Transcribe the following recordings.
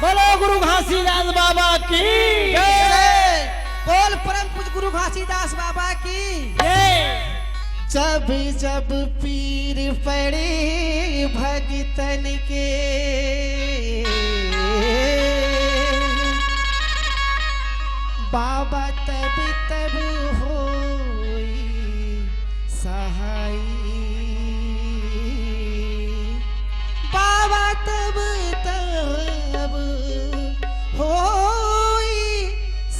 बोलो गुरु घासीदास बाबा की जय। बोल परम पूज्य गुरु घासीदास बाबा की जय। जब जब पीर पड़े भगतन के बाबा तब तब होई सहाय। बाबा तब तब होई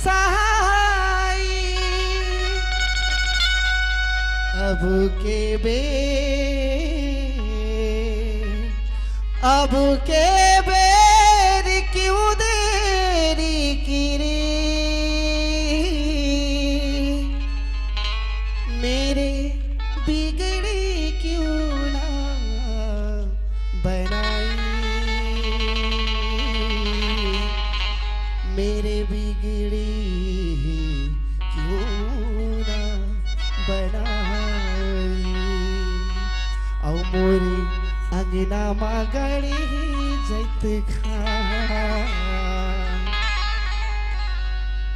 सहाय। अब के बेर क्यों देरी की रे मेरे बिगड़े क्यों ना बनाई। मेरे बिगड़े क्यों ना बनाई। औ मोरे अंगना मगड़ी जैत खा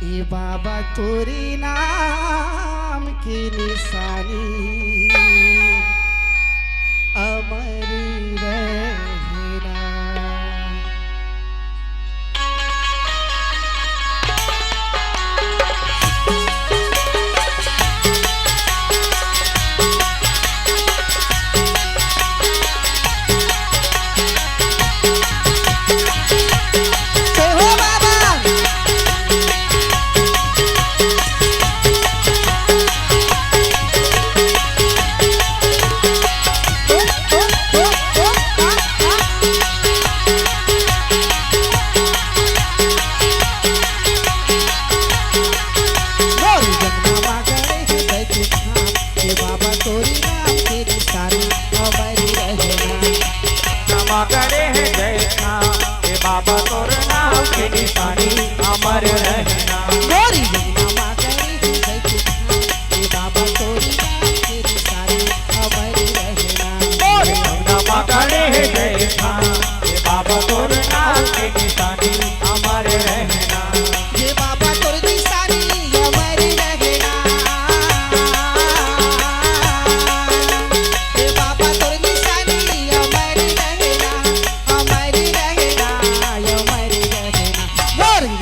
ए बाबा तोरी नाम की निशानी अमर रहना। करे है जय नाम हे बाबा तोर नाम के निशानी अमर रहना। गोरी जमुना करे है जय हे बाबा तोरी नाम के निशानी अमर रहना। गोरी जमुना करे है जय हे बाबा तोर नाम के निशानी अमर रहना। ये बाबा तोर निशानी अमर रहना। ये बाबा तोर निशानी अमर रहना। अमर रहना अमर रहना। गोरी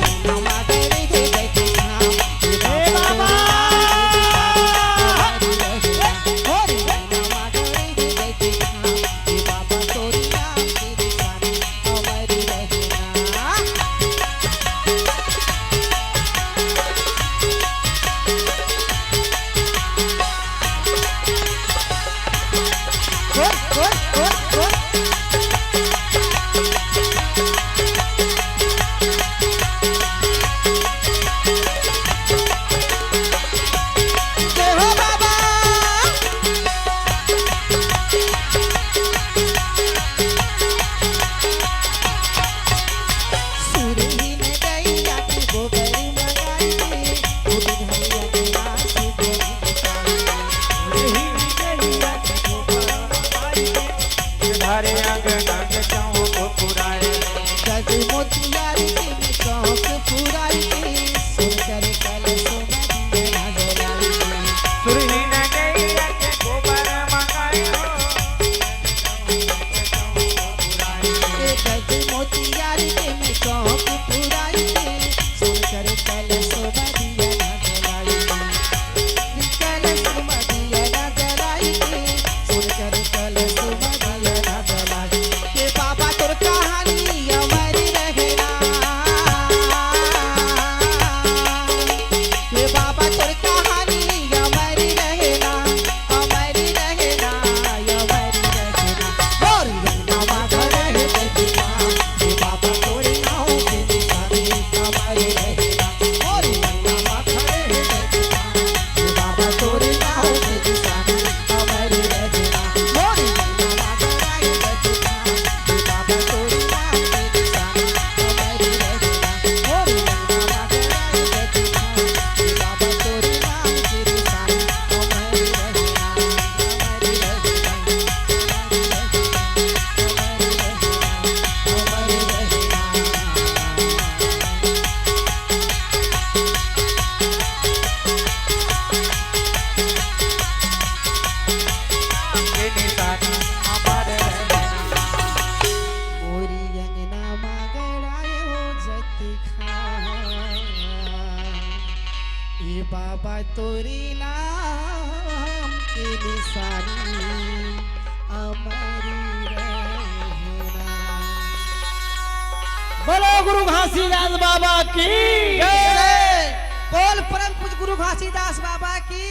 ये बाबा तोरी नाम की निशानी अमरी रहना। बोलो गुरु घासीदास बाबा की बोल परम पूज्य गुरु घासीदास बाबा की